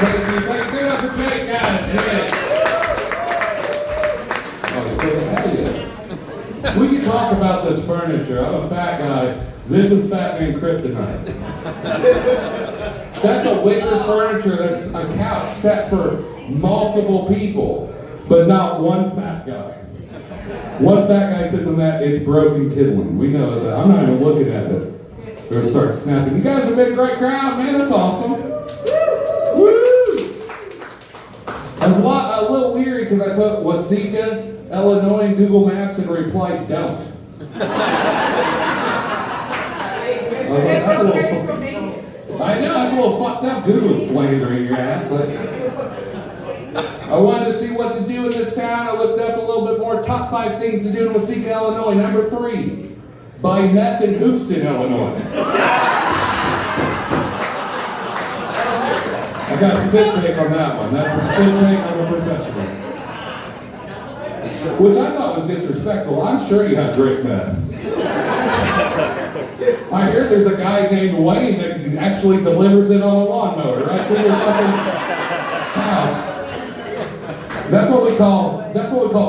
Thank you. Give it up for Jake, guys. Jake. Oh, so hell yeah. We can talk about this furniture. I'm a fat guy. This is Fat Man Kryptonite. That's a wicker furniture. That's a couch set for multiple people, but not one fat guy. One fat guy sits on that, it's broken kindling. We know that. I'm not even looking at it. They're gonna start snapping. You guys have been a great crowd, man. That's awesome. Woo! I was a little weary because I put Watseka, Illinois in Google Maps and replied, don't. I was like, that's a little I know, that's a little fucked up. Google's slandering your ass. I wanted to see what to do in this town. I looked up a little bit more. Top 5 things to do in Watseka, Illinois. Number 3, buy meth in Houston, Illinois. I got a spit take on that one. That's a spit take on a professional. Which I thought was disrespectful. I'm sure you have great meth. I hear there's a guy named Wayne that actually delivers it on a lawnmower right to your fucking house. That's what we call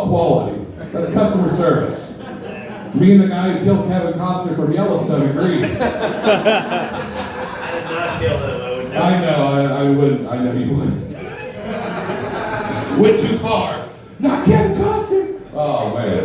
quality. That's customer service. Me and the guy who killed Kevin Costner from Yellowstone agrees. I did not kill him. I know you wouldn't. Went too far. Not Kevin Costner. Oh man.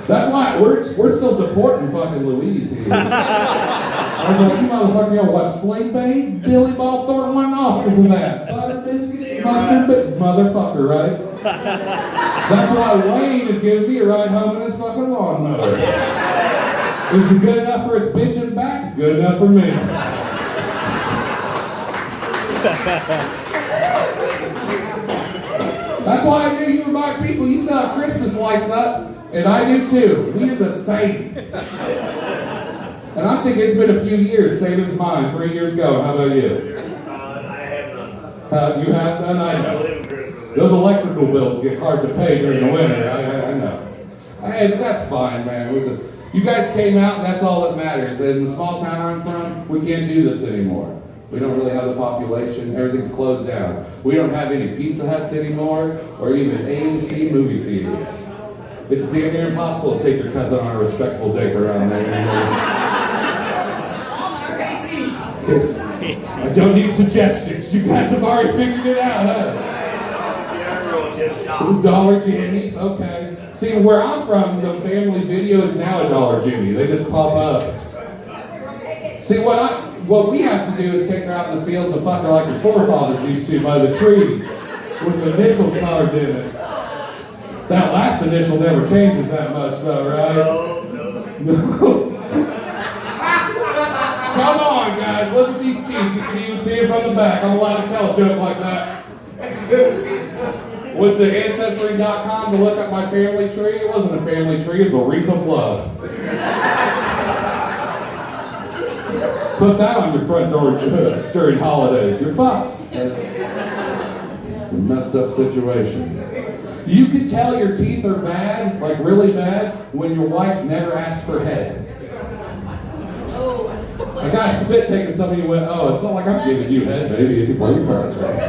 That's why we're still deporting fucking Louise here. I was like, you motherfucker, you ever watch Slave Babe? Billy Bob Thornton won an Oscar for that. Butter biscuits, mustard, motherfucker, right? That's why Wayne is giving me a ride home in his fucking lawnmower. If it's good enough for its bitch in the back, it's good enough for me. That's why I knew you were my people. You still have Christmas lights up. And I do too. We're the same. And I think it's been a few years, same as mine, 3 years ago. How about you? I have none. You have done? I know. Those electrical bills get hard to pay during the winter. I know. Hey, but that's fine, man. You guys came out, and that's all that matters. In the small town I'm from, we can't do this anymore. We don't really have the population. Everything's closed down. We don't have any Pizza Huts anymore, or even AMC movie theaters. It's damn near impossible to take your cousin on a respectable date around there anymore. Kiss. I don't need suggestions. You guys have already figured it out, huh? Dollar Jimmy's, okay. See, where I'm from, the family video is now a Dollar Jimmy. They just pop up. See, what we have to do is take her out in the fields and fuck her like your forefathers used to by the tree with the initials carved in it. That last initial never changes that much, though, right? No. Come on, guys. Look at these teeth. You can even see it from the back. I'm allowed to tell a joke like that. Went to Ancestry.com to look up my family tree. It wasn't a family tree. It was a wreath of love. Put that on your front door during holidays. You're fucked. It's a messed up situation. You can tell your teeth are bad, like really bad, when your wife never asks for head. I got a spit take and somebody went, oh, it's not like I'm giving you head, baby, if you play your cards right.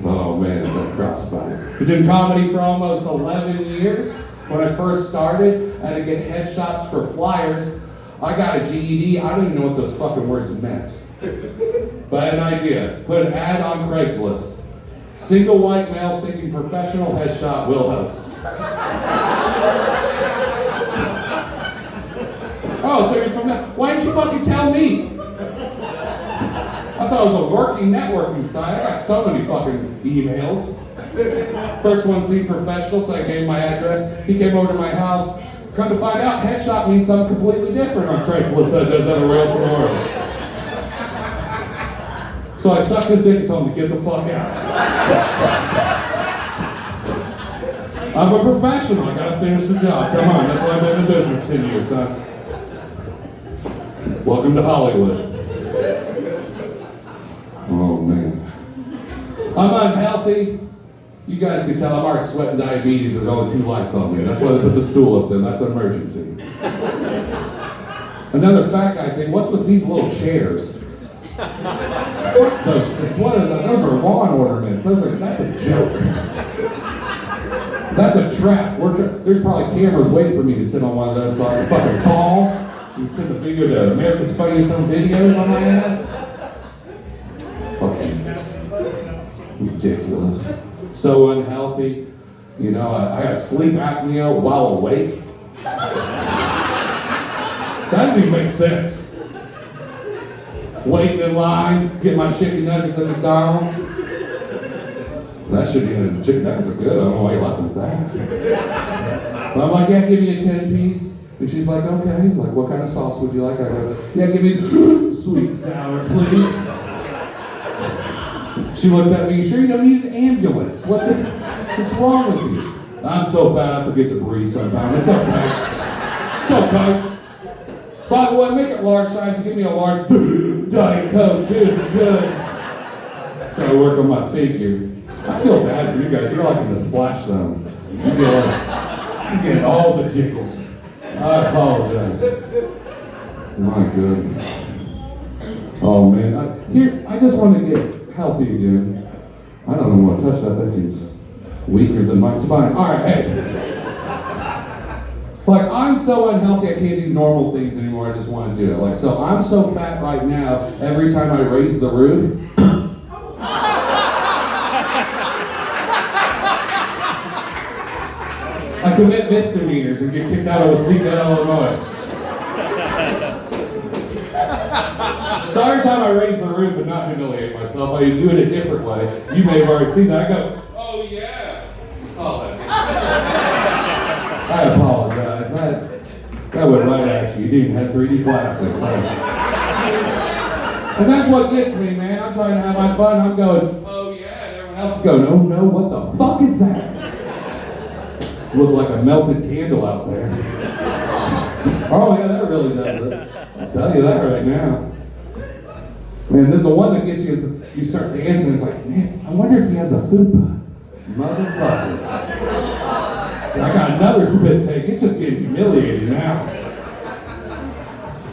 Oh man, it's that crossbody. I did comedy for almost 11 years. When I first started, I had to get headshots for flyers. I got a GED, I don't even know what those fucking words meant. But I had an idea. Put an ad on Craigslist. Single white male seeking professional headshot will host. Oh, so you're from that? Why didn't you fucking tell me? I thought it was a working networking site. I got so many fucking emails. First one seemed professional, so I gave him my address. He came over to my house. Come to find out, headshot means something completely different on Craigslist than it does everywhere else in the world. So I sucked his dick and told him to get the fuck out. I'm a professional. I gotta finish the job. Come on, that's why I've been in business 10 years, son. Welcome to Hollywood. Oh man. I'm unhealthy. You guys can tell I'm already sweating diabetes. There's only 2 lights on me. That's why they put the stool up there. That's an emergency. Another fat guy thing. What's with these little chairs? Fuck those things. What are those are lawn ornaments. That's a joke. That's a trap. There's probably cameras waiting for me to sit on one of those so I can fucking fall. You send the video to America's Funniest Home Videos on my ass. Fucking ridiculous. So unhealthy. You know, I got sleep apnea while awake. That doesn't even make sense. Waiting in line, get my chicken nuggets at McDonald's. That should be the chicken nuggets are good. I don't know why you left with that. But I'm like, yeah, give me a 10-piece. And she's like, okay. Like, what kind of sauce would you like? I go, yeah, give me sweet and sour, please. She looks at me, you sure you don't need an ambulance? What's wrong with you? I'm so fat I forget to breathe sometimes. It's okay. It's okay. By the way, make it large size and give me a large Diet Coke too, if you could. Try to work on my figure. I feel bad for you guys. You're like in the splash zone. You get all the jiggles. I apologize. My goodness. Oh man, I just want to get healthy again. I don't even want to touch that. That seems weaker than my spine. All right, hey. Like, I'm so unhealthy, I can't do normal things anymore. I just want to do it. Like, so I'm so fat right now, every time I raise the roof, I commit misdemeanors and get kicked out of Watseka, Illinois. So every time I raise the roof and not humiliate myself, I do it a different way. You may have already seen that. I go, oh yeah. You saw that. I apologize. That went right at you. You didn't have 3D glasses. So. And that's what gets me, man. I'm trying to have my fun. I'm going, oh yeah. And everyone else is going, oh no, what the fuck is that? Look like a melted candle out there. Oh yeah, that really does it. I'll tell you that right now. Man, then the one that gets you is you start dancing. It's like, man, I wonder if he has a fupa. Motherfucker. I got another spit take. It's just getting humiliating now.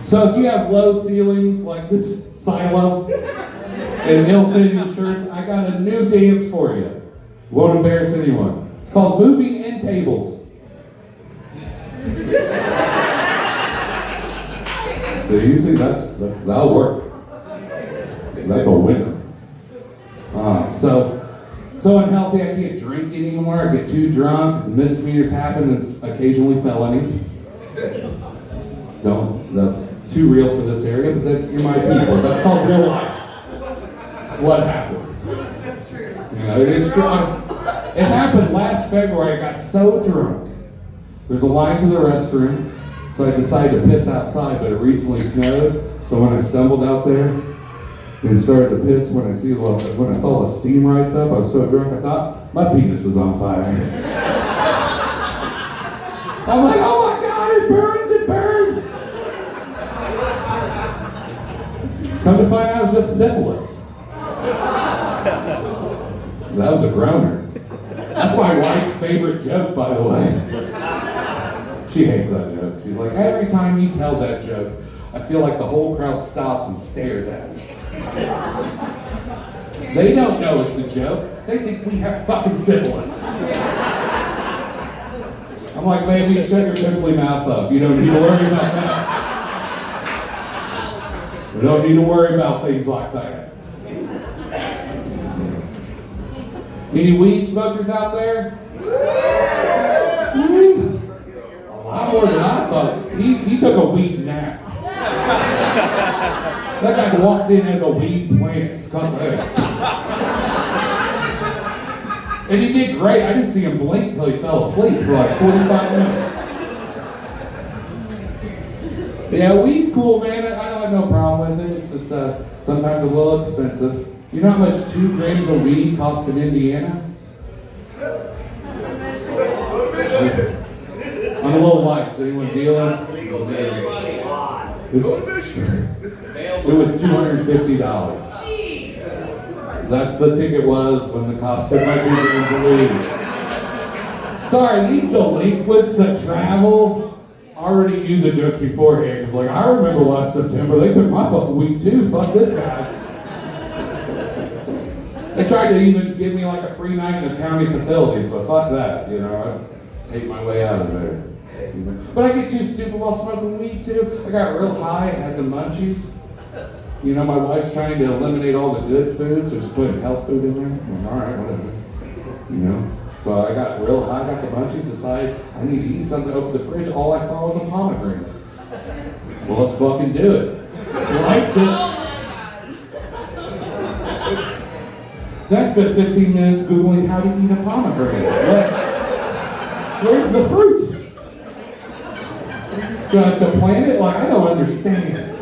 So if you have low ceilings like this silo and ill-fitting shirts, I got a new dance for you. Won't embarrass anyone. It's called moving end tables. So you see, that'll work. That's a winner. So unhealthy, I can't drink anymore. I get too drunk. The misdemeanors happen. It's occasionally felonies. That's too real for this area, but you're my people. That's called real life. That's what happens. That's true. Yeah, it is true. It happened last February. I got so drunk. There's a line to the restroom, so I decided to piss outside, but it recently snowed. So when I stumbled out there, and started to piss when I saw the steam rise up. I was so drunk I thought my penis was on fire. I'm like, oh my God, it burns, it burns. Come to find out it's just syphilis. That was a groaner. That's my wife's favorite joke, by the way. She hates that joke. She's like, every time you tell that joke, I feel like the whole crowd stops and stares at us. They don't know it's a joke. They think we have fucking syphilis. I'm like, baby, shut your pimply mouth up. You don't need to worry about that. We don't need to worry about things like that. Any weed smokers out there? Woo! A lot more than I thought. He took a weed nap. That guy walked in as a weed plant. And he did great. I didn't see him blink till he fell asleep for like 45 minutes. Yeah, weed's cool, man. I don't have no problem with it. It's just sometimes a little expensive. You know how much 2 grams of weed costs in Indiana? I'm a little light. Is anyone dealing? It was $250. That's the ticket was when the cops took my 2 grams of weed. Sorry, these delinquents that travel already knew the joke beforehand. It's like, I remember last September, they took my fucking weed too. Fuck this guy. They tried to even give me like a free night in the county facilities, but fuck that, you know. I hate my way out of there. But I get too stupid while smoking weed too. I got real high and had the munchies. You know, my wife's trying to eliminate all the good foods, so she's putting health food in there. I'm like, all right, whatever. You know? So I got real high, got the munchies, decided I need to eat something, open the fridge. All I saw was a pomegranate. Well, let's fucking do it. Sliced it. Then I spent 15 minutes Googling how to eat a pomegranate. Where's the fruit? Do I have to plant it? Like, I don't understand.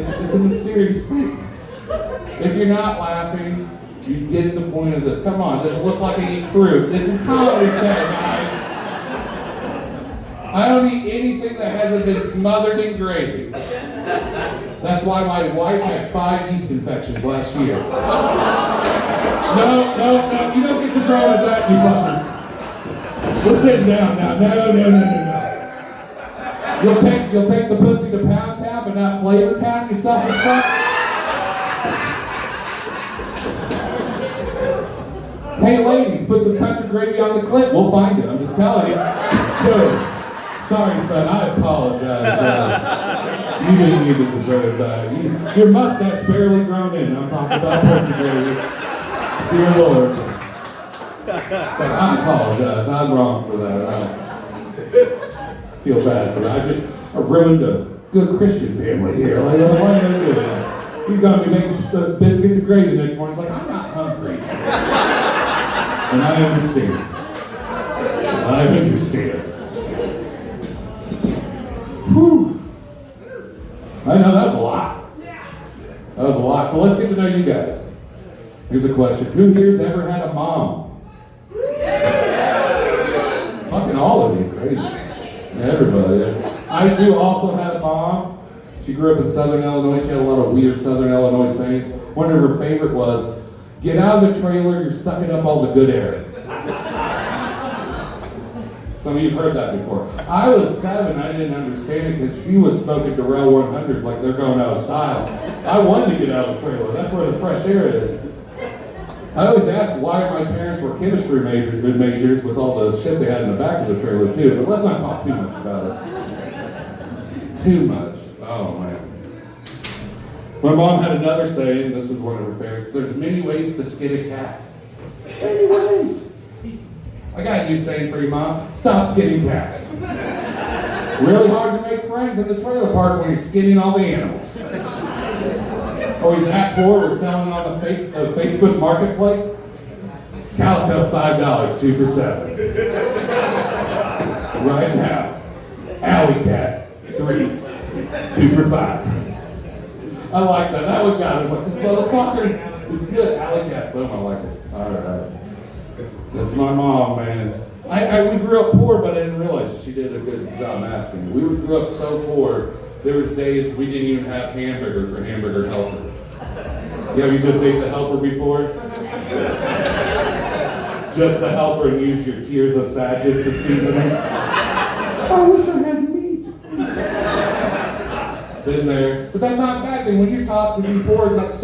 It's a mysterious thing. If you're not laughing, you get the point of this. Come on, does it look like I eat fruit? This is comedy show, guys. I don't eat anything that hasn't been smothered in gravy. That's why my wife had 5 yeast infections last year. No, you don't get to grow at that, you fuckers. We're sitting down now. No. You'll take the pussy to Pound Town, but not Flavor Town, you selfish fucks. Hey ladies, put some country gravy on the clip. We'll find it. I'm just telling you. Dude, sorry son, I apologize. You didn't even deserve that. Your mustache barely grown in. I'm talking about pussy gravy. Dear Lord. So I apologize. I'm wrong for that. I feel bad for that. I ruined a good Christian family here. Like, why am I doing that? He's going to be making biscuits and gravy next morning. He's like, I'm not hungry. And I understand. Whew. I know that was a lot. That was a lot. So let's get to know you guys. Here's a question. Who here's ever had a mom? Fucking all of you. Crazy. Everybody. I too also had a mom. She grew up in Southern Illinois. She had a lot of weird Southern Illinois sayings. One of her favorite was, get out of the trailer, you're sucking up all the good air. Some of you have heard that before. I was 7, I didn't understand it because she was smoking Darrell 100s like they're going out of style. I wanted to get out of the trailer, that's where the fresh air is. I always asked why my parents were chemistry majors with all the shit they had in the back of the trailer too, but let's not talk too much about it. Too much. Oh man. My mom had another saying, this was one of her favorites, there's many ways to skin a cat. Many ways. I got a new saying for you, Mom. Stop skinning cats. Really hard to make friends in the trailer park when you're skinning all the animals. Are we that poor we're selling on the Facebook marketplace? Calico, $5, 2 for $7. Right now. Alley cat, 3, 2 for $5. I like that. That one got it. It's like, this motherfucker, it's good. Alley cat, boom, I like it. All right. That's my mom, man. We grew up poor, but I didn't realize she did a good job asking. We grew up so poor, there was days we didn't even have hamburger for hamburger helper. Yeah, we just ate the helper before? Just the helper and use your tears of sadness to season it. I wish I had meat. Been there. But that's not a bad thing. When you're taught to be poor, like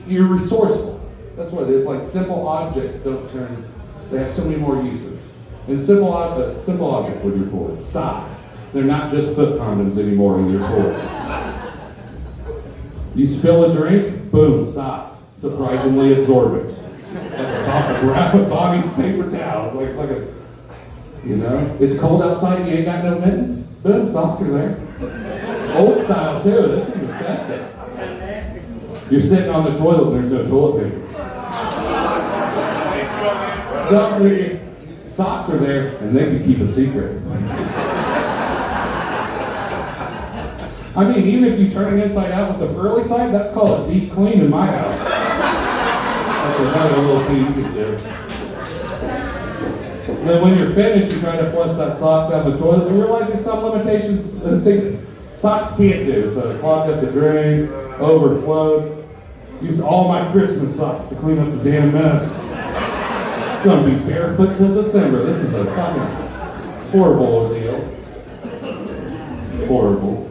you're resourceful. That's what it is. Like simple objects don't turn. They have so many more uses. And simple object when you're poor. Socks. They're not just foot condoms anymore when you're poor. You spill a drink, boom, socks. Surprisingly absorbent. Like a body paper towel. It's like fucking, you know. It's cold outside. You ain't got no mittens. Boom, socks are there. Old style too. That's even festive. You're sitting on the toilet and there's no toilet paper. Don't read. Socks are there and they can keep a secret. I mean, even if you turn it inside out with the furry side, that's called a deep clean in my house. That's another little thing you can do. And then when you're finished, you try to flush that sock down the toilet and realize there's some limitations and things socks can't do. So it clogged up the drain, overflowed. Used all my Christmas socks to clean up the damn mess. It's gonna be barefoot till December. This is a fucking horrible ordeal. Horrible.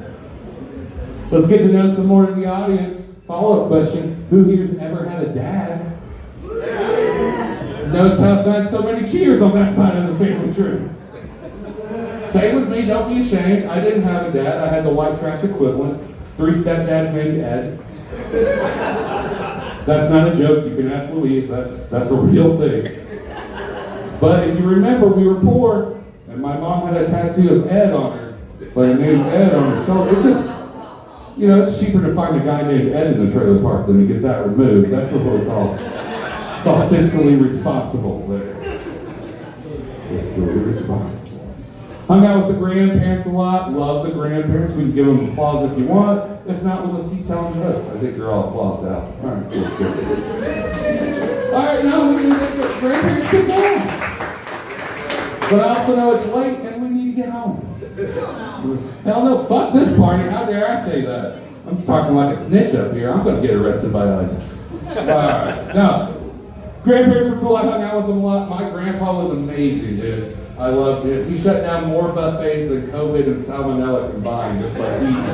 Let's get to know some more of the audience. Follow-up question. Who here's ever had a dad? Notice how I've got so many cheers on that side of the family tree. Say with me, don't be ashamed. I didn't have a dad. I had the white trash equivalent. 3 stepdads named Ed. That's not a joke. You can ask Louise. That's a real thing. But if you remember, we were poor, and my mom had a tattoo of Ed on her, like a name Ed on her shoulder. It's just, you know, it's cheaper to find a guy named Ed in the trailer park than to get that removed. That's what we call it. It's called fiscally responsible there. Fiscally responsible. Hung out with the grandparents a lot. Love the grandparents. We can give them applause if you want. If not, we'll just keep telling jokes. I think you're all applauded out. All right, cool. All right, now we can get grandparents get gas. But I also know it's late and we need to get home. Hell no, fuck this party. How dare I say that? I'm talking like a snitch up here. I'm going to get arrested by ICE. All right, now, grandparents were cool. I hung out with them a lot. My grandpa was amazing, dude. I loved him. He shut down more buffets than COVID and salmonella combined, just by eating.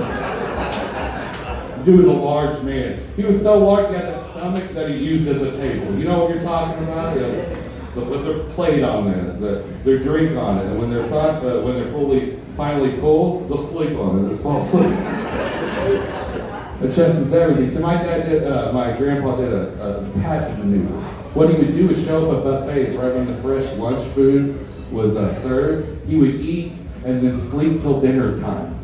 Dude was a large man. He was so large he had that stomach that he used as a table. You know what you're talking about? You know, they'll put their plate on there, their drink on it, and when they're finally full, they'll sleep on it. They'll fall asleep. The chest is everything. So my grandpa did a patent maneuver. What he would do is show up at buffets right when the fresh lunch food was served. He would eat and then sleep till dinner time.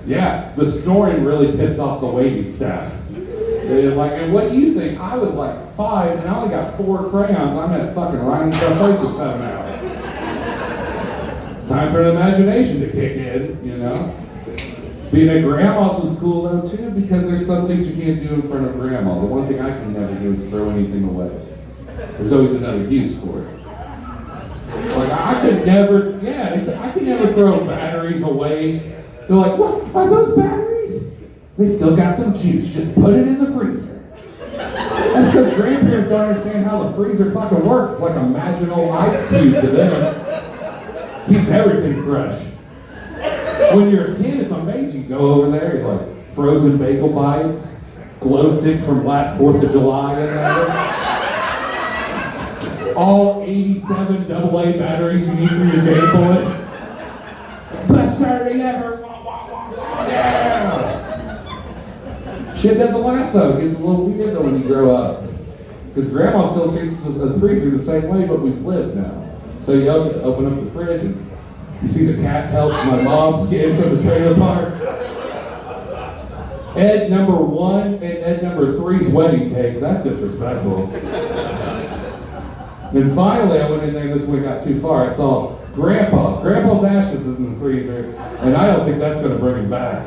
Yeah, the snoring really pissed off the waiting staff. They're like, and what do you think? I was like 5 and I only got 4 crayons. I'm at fucking Ryan's buffet for 7 hours. Time for the imagination to kick in, you know? Being at grandma's was cool though too, because there's some things you can't do in front of grandma. The one thing I can never do is throw anything away. There's always another use for it. Like I could never throw batteries away. They're like, what, are those batteries? They still got some juice, just put it in the freezer. That's because grandparents don't understand how the freezer fucking works. It's like a magical ice cube to them. Keeps everything fresh. When you're a kid, it's amazing. You go over there, you're like frozen bagel bites, glow sticks from last 4th of July in there. All 87 AA batteries you need for your Game Boy. Best Saturday ever. Yeah. Shit doesn't last though. It gets a little weird though when you grow up. Because grandma still treats the freezer the same way, but we've lived now. So you open up the fridge and you see the cat helps my mom skin from the trailer park. Ed number 1 and Ed number 3's wedding cake. That's disrespectful. And finally, I went in there, this one got too far. I saw Grandpa's ashes in the freezer, and I don't think that's going to bring him back.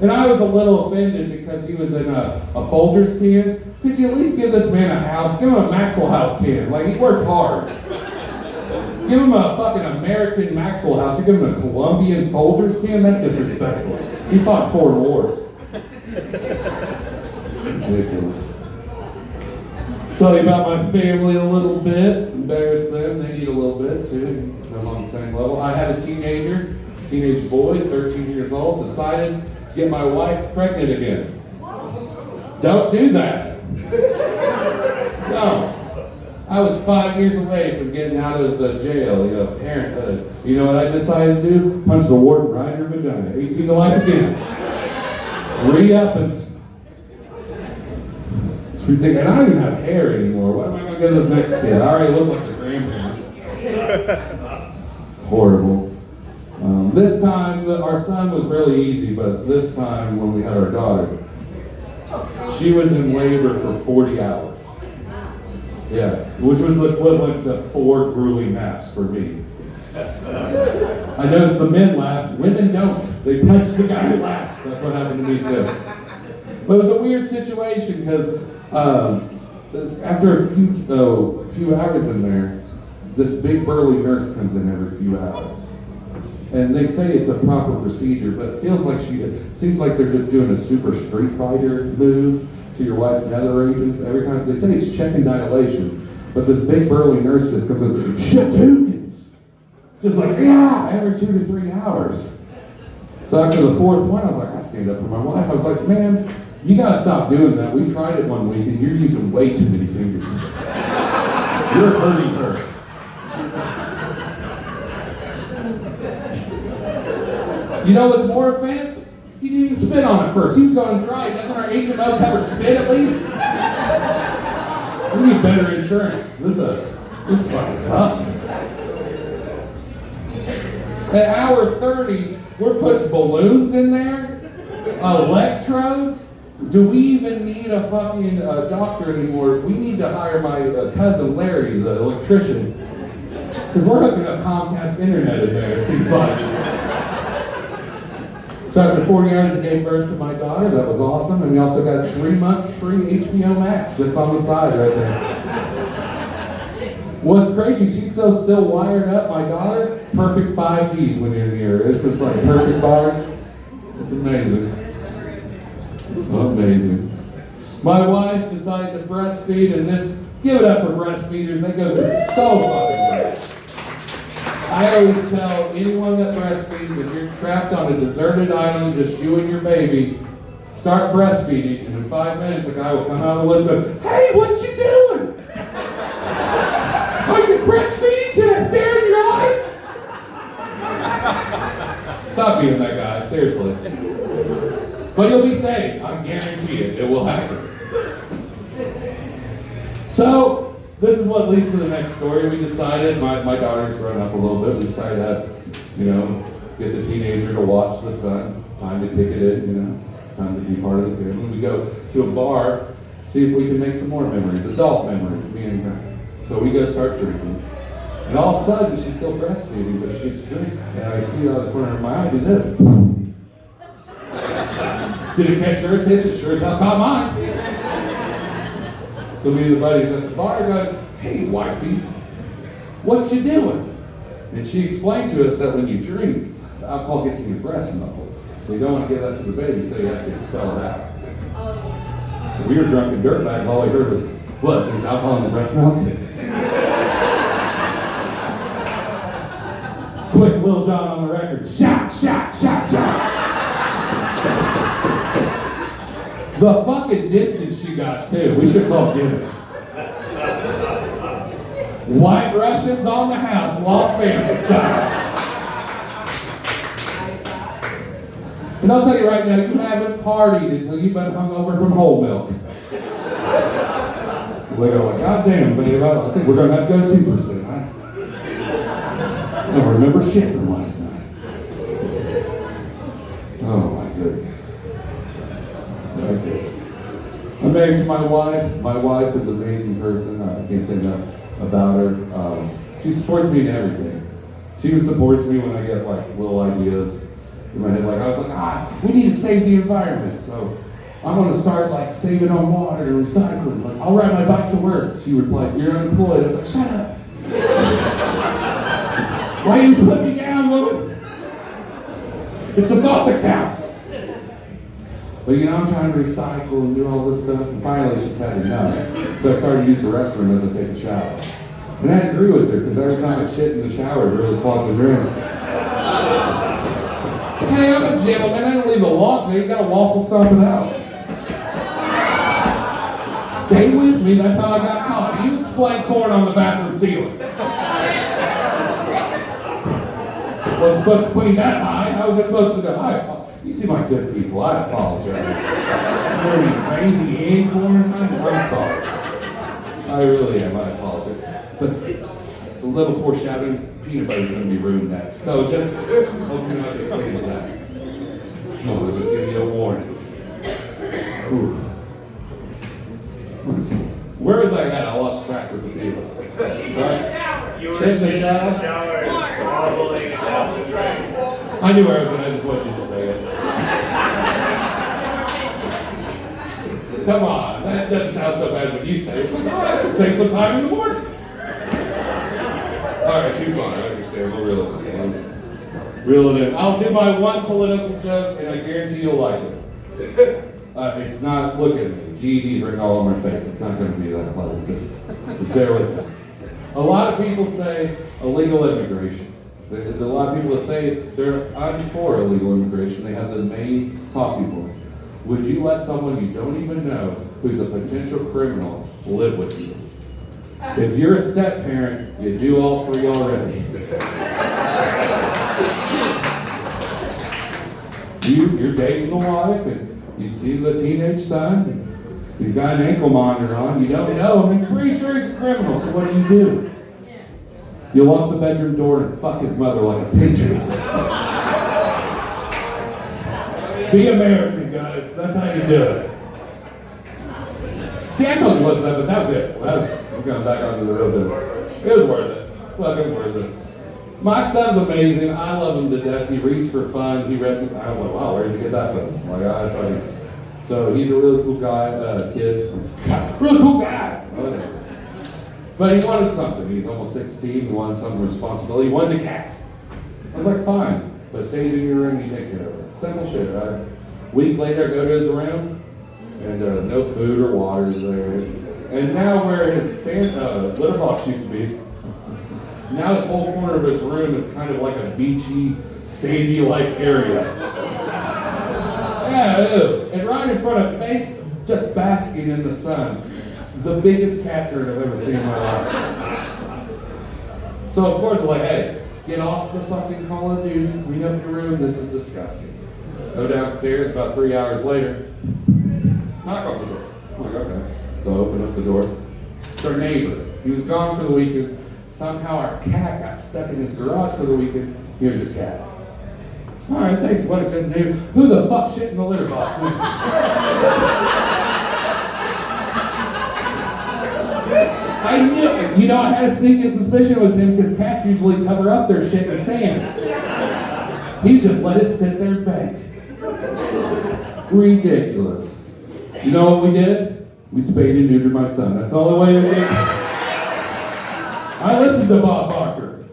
And I was a little offended because he was in a Folgers can. Could you at least give this man a house? Give him a Maxwell House can. Like, he worked hard. Give him a fucking American Maxwell House. You give him a Colombian Folgers can? That's disrespectful. He fought 4 wars. Ridiculous. Tell you about my family a little bit. Embarrass them. They need a little bit too. I'm on the same level. I had a teenage boy, 13 years old, decided to get my wife pregnant again. Don't do that. No. I was 5 years away from getting out of the jail, of parenthood. You know what I decided to do? Punch the warden right in her vagina. 18 to life again. Re-up and ridiculous. And I don't even have hair anymore. What am I going to get this next kid? I already look like the grandparents. Horrible. This time, our son was really easy, but this time when we had our daughter, she was in labor for 40 hours. Yeah, which was equivalent to 4 grueling naps for me. I noticed the men laugh. Women don't. They punch the guy who laughs. That's what happened to me too. But it was a weird situation because after a few hours in there, this big burly nurse comes in every few hours. And they say it's a proper procedure, but it feels like seems like they're just doing a super Street Fighter move to your wife's nether regions every time. They say it's checking dilation, but this big burly nurse just comes in, Shatookins! Just like, yeah, every 2 to 3 hours. So after the fourth one, I was like, I stand up for my wife. I was like, man, you gotta stop doing that. We tried it one week and you're using way too many fingers. You're hurting her. You know what's more offense? He didn't even spit on it first. He was going to try. Doesn't our HMO cover spit at least? We need better insurance. This fucking sucks. At hour 30, we're putting balloons in there, electrodes. Do we even need a fucking doctor anymore? We need to hire my cousin Larry, the electrician, because we're hooking up Comcast internet in there, it seems like. So after 40 hours, I gave birth to my daughter. That was awesome. And we also got 3 months free HBO Max just on the side right there. What's crazy, she's so still wired up, my daughter, perfect 5Gs when you're near her. It's just like perfect bars. It's amazing. Amazing. My wife decided to breastfeed, and this, give it up for breastfeeders, they go through so fucking much. I always tell anyone that breastfeeds, if you're trapped on a deserted island, just you and your baby, start breastfeeding, and in 5 minutes, a guy will come out of the woods and go, hey, what you doing? Are you breastfeeding? Can I stare in your eyes? Stop being that guy, seriously. But you'll be safe, I guarantee it will happen. So, this is what leads to the next story. We decided, my daughter's grown up a little bit, we decided to have, get the teenager to watch the son. Time to kick it in, it's time to be part of the family. We go to a bar, see if we can make some more memories, adult memories, me and her. So we go start drinking. And all of a sudden, she's still breastfeeding, but she gets to drink. And I see out of the corner of my eye, do this. Did it catch her attention? Sure as hell caught mine. So me and the buddies at the bar go, hey, wifey, what you doing? And she explained to us that when you drink, the alcohol gets in your breast milk. So you don't want to give that to the baby, so you have to expel it out. So we were drunk in dirtbags, all we heard was, what, there's alcohol in the breast milk? Quick, Lil Jon on the record, shot, shot, shot, shot. The fucking distance she got too. We should call Guinness. White Russians on the house, Las Vegas style. And I'll tell you right now, you haven't partied until you've been hungover from whole milk. We go like, God damn, babe, I think we're gonna have to go to 2%. I don't remember shit from last night. Oh my goodness. Okay. I'm married to my wife. My wife is an amazing person. I can't say enough about her. She supports me in everything. She even supports me when I get like little ideas in my head. Like I was like, we need to save the environment. So I'm gonna start like saving on water and recycling. Like I'll ride my bike to work. She would like, you're unemployed. I was like, shut up. Why you put me down, woman? It's the thought that counts. But I'm trying to recycle and do all this stuff, and finally she said enough. So I started to use the restroom as I take a shower. And I agree with her, because every time I shit in the shower, it really clogged the drain. Hey, I'm a gentleman, I don't leave a lock there, you gotta waffle something out. Stay with me, that's how I got caught. You explain corn on the bathroom ceiling. Wasn't supposed to clean that high, how was I supposed to do? You see my good people, I apologize. You're crazy and corn, I'm sorry. I really am, I apologize. But a little foreshadowing, peanut butter's gonna be ruined next. So just hope you're not gonna clean with that. No, we'll just give you a warning. Ooh. Where was I at? I lost track with the people. Right? You were sitting in the shower, wobbling down the drain. I knew where I was at, I just wanted you to say it. Come on, that doesn't sound so bad when you say it. It's like, I could save some time in the morning. All right, too far, I understand. We'll reel it in. I'll do my one political joke, and I guarantee you'll like it. It's not, look at me, GED's written all over my face. It's not going to be that clever. Just bear with me. A lot of people say illegal immigration. There's a lot of people that say I'm for illegal immigration. They have the main talking point. Would you let someone you don't even know, who's a potential criminal, live with you? If you're a step parent, you do all three already. You're dating the wife, and you see the teenage son, and he's got an ankle monitor on. You don't know him, and you're pretty sure he's a criminal. So what do? You lock the bedroom door and fuck his mother like a patriot. Be American, guys. That's how you do it. See, I told you it wasn't that, but that was it. We're going back onto the real thing. It was worth it. Fucking worth it. My son's amazing. I love him to death. He reads for fun. He read. I was like, wow, where does he get that from? Like, I fucking. So he's a really cool guy, kid. Really cool guy. Whatever. But he wanted something. He's almost 16. He wanted some responsibility. He wanted a cat. I was like, fine. But it stays in your room, you take care of it. Simple shit, right? Week later, I go to his room, and no food or water is there. And now where his litter box used to be, now this whole corner of his room is kind of like a beachy, sandy-like area. Yeah, ew. And right in front of face, just basking in the sun. The biggest cat turd I've ever seen in my life. So of course we're like, hey, get off the fucking Call of Duty, clean up your room, this is disgusting. Go downstairs, about 3 hours later, knock on the door. I'm like, okay. So I open up the door. It's our neighbor. He was gone for the weekend. Somehow our cat got stuck in his garage for the weekend. Here's your cat. All right, thanks, what a good neighbor. Who the fuck shit in the litter box? I knew it. You know, I had a sneaking suspicion it was him because cats usually cover up their shit in sand. He just let it sit there and bake. Ridiculous. You know what we did? We spayed and neutered my son. That's the only way we did it. I listened to Bob Barker.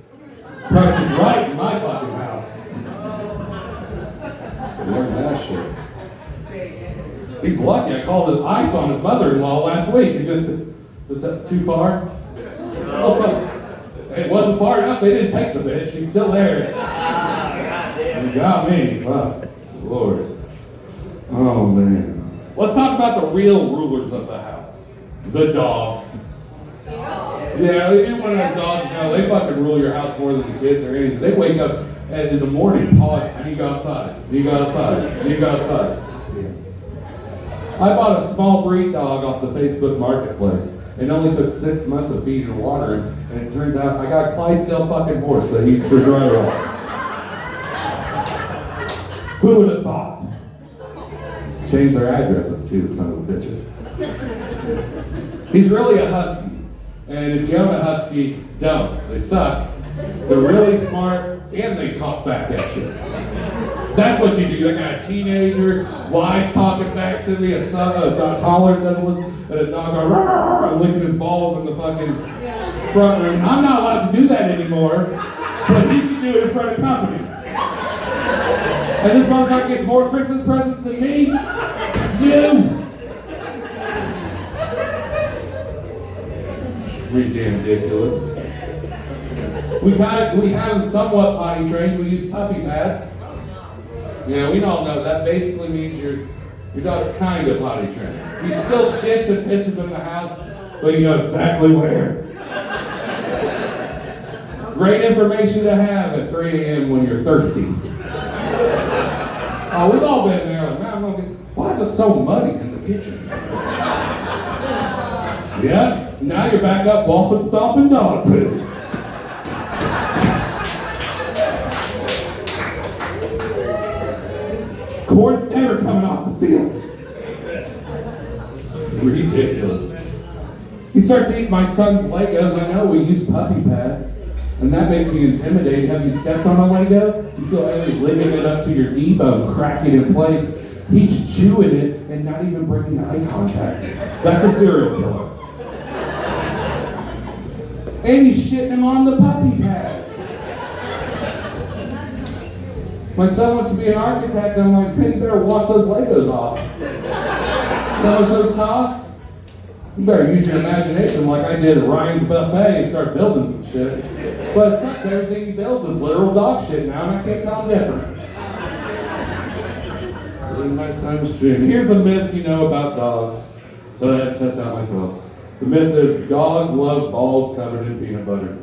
Price is right in my fucking house. Learn that shit. He's lucky. I called it ice on his mother-in-law last week. It just too far? Oh, fuck. It wasn't far enough. They didn't take the bitch. She's still there. You got me. Fuck. Lord. Oh, man. Let's talk about the real rulers of the house. The dogs. Yeah, any one of those dogs, they fucking rule your house more than the kids or anything. They wake up in the morning, pawing, I need to go outside. I need to go outside. I need to go outside. I bought a small breed dog off the Facebook Marketplace. It only took 6 months of feeding and watering, and it turns out I got a Clydesdale fucking horse that eats for dry rot. Who would have thought? Change their addresses too, son of the bitches. He's really a husky. And if you own a husky, don't. They suck. They're really smart, and they talk back at you. That's what you do. I got a teenager, wife talking back to me, a son, a toddler that doesn't listen, and a dog going, "Rrr," licking his balls in the fucking front room. I'm not allowed to do that anymore, but he can do it in front of company. And this motherfucker gets more Christmas presents than me? You! Ridiculous. We have them somewhat potty trained. We use puppy pads. Yeah, we all know that basically means your dog's kind of potty trained. He still shits and pisses in the house, but you know exactly where. Great information to have at 3 a.m. when you're thirsty. Oh, we've all been there. Like, man, why is it so muddy in the kitchen? Yeah, now you're back up waffle stomping dog poo. Cord's never coming off the ceiling. Ridiculous. He starts eating my son's Legos. I know we use puppy pads, and that makes me intimidated. Have you stepped on a Lego? You feel like living it up to your knee bone, cracking in place. He's chewing it and not even breaking eye contact. That's a serial killer. And he's shitting him on the puppy pads. My son wants to be an architect, and I'm like, hey, you better wash those Legos off. You know how much those cost? You better use your imagination like I did at Ryan's Buffet and start building some shit. But it sucks, everything he builds is literal dog shit now, and I can't tell him different. In my son's dream. Here's a myth you know about dogs that I have to test out myself. The myth is dogs love balls covered in peanut butter.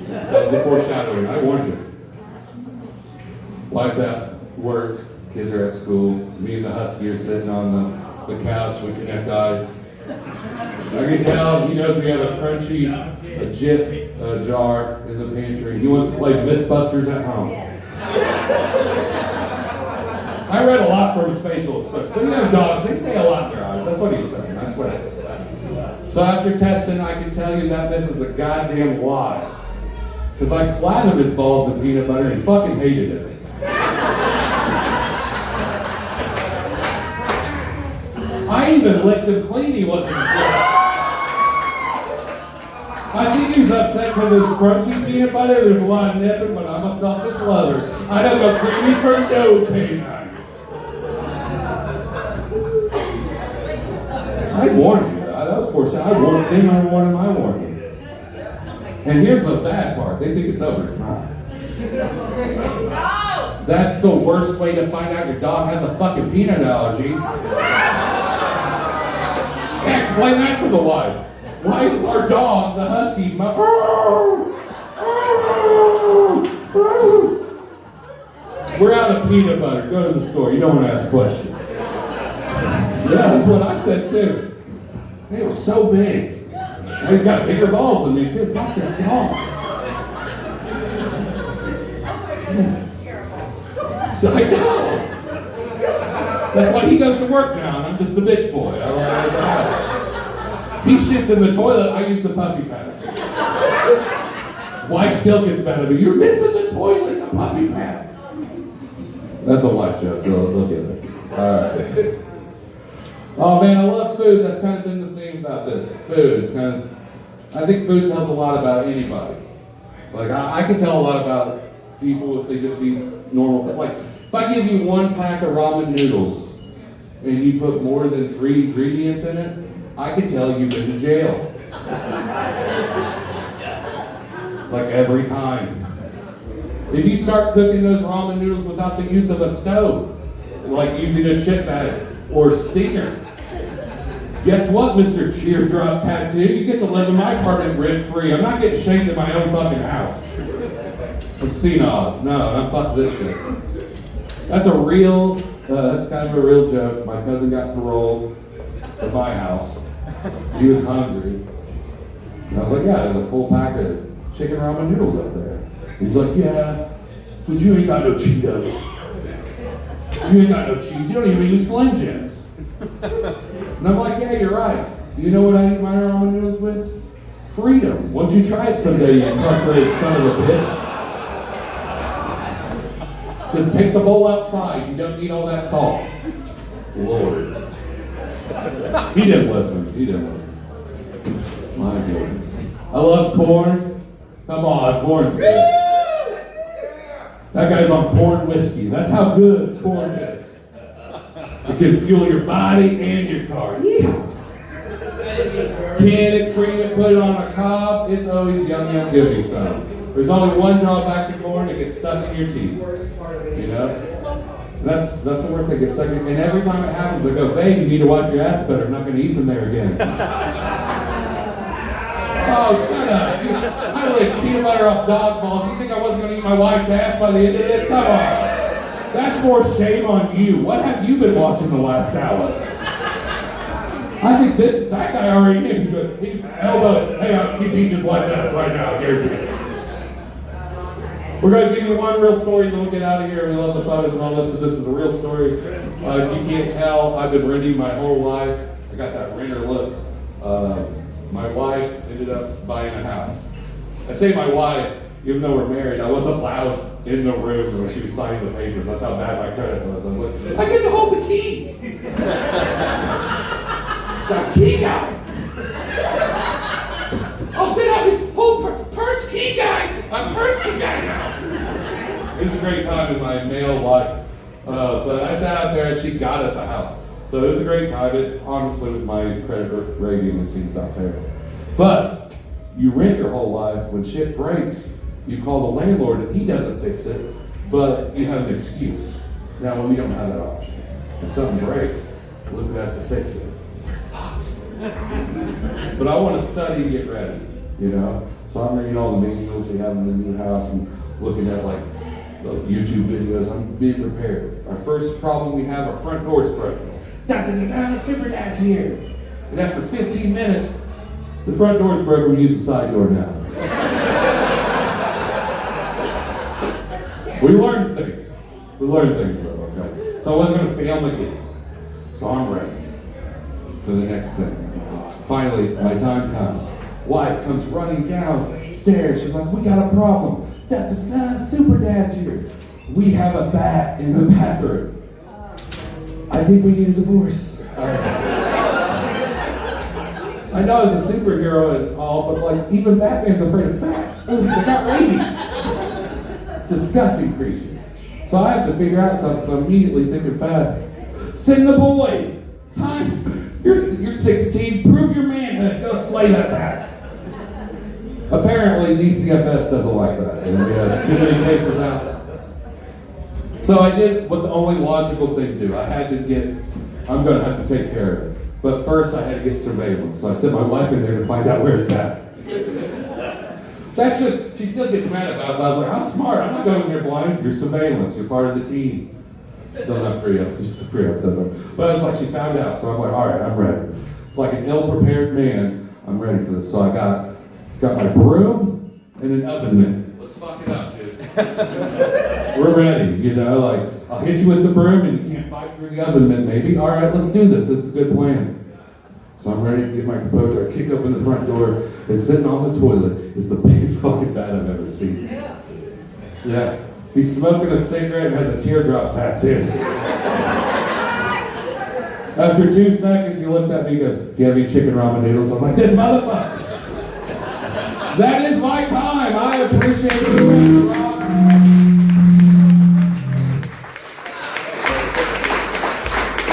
That was a foreshadowing, I warned you. Wife's at work, kids are at school, me and the husky are sitting on the couch, we connect eyes. I can tell he knows we have a crunchy, a Jif jar in the pantry. He wants to play Mythbusters at home. I read a lot from his facial expression. When you have dogs, they say a lot in their eyes. That's what he's saying, I swear. So after testing, I can tell you that myth is a goddamn lie. Because I slathered his balls in peanut butter and he fucking hated it. I even licked him clean, he wasn't impressed. I think he was upset because there's crunchy peanut butter, there's a lot of nipping, but I'm a selfish lover. I don't go creamy for no canine. I warned you, that was foreshadowing. I warned him, I warned him. And here's the bad part, they think it's over, it's not. That's the worst way to find out your dog has a fucking peanut allergy. Explain that to the wife. Why is our dog, the husky, we're out of peanut butter, go to the store, you don't want to ask questions. Yeah, that's what I said too. They were so big. Now he's got bigger balls than me too. Fuck this dog. So I know. That's why he goes to work now, and I'm just the bitch boy. I like that. He shits in the toilet, I use the puppy pads. Wife still gets mad at me. You're missing the toilet and the puppy pads. That's a wife joke. They'll get it. Alright. Oh man, I love food. That's kind of been the thing about this. Food. It's kind of, I think food tells a lot about anybody. Like I can tell a lot about people if they just eat normal food. Like if I give you one pack of ramen noodles and you put more than 3 ingredients in it, I can tell you've been to jail. Like every time. If you start cooking those ramen noodles without the use of a stove, like using a chip bag or stinger, guess what, Mr. Teardrop Tattoo? You get to live in my apartment rent-free. I'm not getting shanked in my own fucking house. Casinos. No, fuck this shit. That's a real, that's kind of a real joke. My cousin got paroled to my house. He was hungry. And I was like, yeah, there's a full pack of chicken ramen noodles up there. He's like, yeah, but you ain't got no Cheetos. You ain't got no cheese. You don't even eat Slim Jims. And I'm like, yeah, you're right. You know what I eat my ramen noodles with? Freedom. Won't you try it someday, you incarcerated son of a bitch? Just take the bowl outside. You don't need all that salt. Lord. He didn't listen. My goodness. I love corn. Come on, corn's good. That guy's on corn whiskey. That's how good corn is. It can fuel your body and your car. Yeah. Can it, cream it, put it on a cob? It's always yum yum, give me some. There's only one drawback to corn, it gets stuck in your teeth. You know? That's the worst thing, it gets stuck in. And every time it happens, I go, babe, you need to wipe your ass better. I'm not going to eat from there again. Oh, shut up. I lick peanut butter off dog balls. You think I wasn't going to eat my wife's ass by the end of this? Come on. That's more shame on you. What have you been watching the last hour? I think that guy already knew. He's elbowed. Hey, he's eating his wife's ass right now, I guarantee it. We're going to give you one real story, then we'll get out of here. We love the photos and all this, but this is a real story. If you can't tell, I've been renting my whole life. I got that renter look. My wife ended up buying a house. I say my wife, even though we're married, I wasn't allowed in the room when she was signing the papers. That's how bad my credit was. I was like, I get to hold the keys. The key guy. I'll sit out and hold purse key guy. I'm purse key guy now. It was a great time in my male life. But I sat out there and she got us a house. So it was a great time. It honestly, with my credit rating, it seemed about fair. But You rent your whole life. When shit breaks, you call the landlord and he doesn't fix it, but you have an excuse. Now, when we don't have that option, if something breaks, look who has to fix it. We're fucked. But I want to study and get ready, you know? So I'm reading all the manuals we have in the new house and looking at like the YouTube videos. I'm being prepared. Our first problem we have, our front door's broken. Super Dad's here. And after 15 minutes, the front door's broken, we use the side door now. We learned things. We learned things though, okay? So I wasn't gonna fail again. So I'm ready for the next thing. Finally, my time comes. Wife comes running downstairs. She's like, we got a problem. Super Dad's here. We have a bat in the bathroom. I think we need a divorce. I know he's a superhero and all, but like even Batman's afraid of bats. Ooh, they got rabies. Disgusting creatures. So I have to figure out something, so I'm immediately thinking fast. Send the boy. Time. You're 16. Prove your manhood. Go slay that bat. Apparently, DCFS doesn't like that. And we have too many cases out. So I did what the only logical thing to do. I'm going to have to take care of it. But first, I had to get surveillance. So I sent my wife in there to find out where it's at. She still gets mad about it, but I was like, I'm smart. I'm not going in here blind. You're surveillance. You're part of the team. Still not pretty upset. She's still pretty upset. But I was like, she found out. So I'm like, all right, I'm ready. It's like an ill-prepared man. I'm ready for this. So I got my broom and an oven mitt. Let's fuck it up, dude. We're ready, you know, like, I'll hit you with the broom and you can't bite through the oven mitt, maybe. All right, let's do this. It's a good plan. So I'm ready to get my composure. I kick open the front door. It's sitting on the toilet. It's the biggest fucking bat I've ever seen. Yeah. He's smoking a cigarette and has a teardrop tattoo. After 2 seconds, he looks at me and goes, do you have any chicken ramen noodles? I was like, this motherfucker. That is my time. I appreciate you.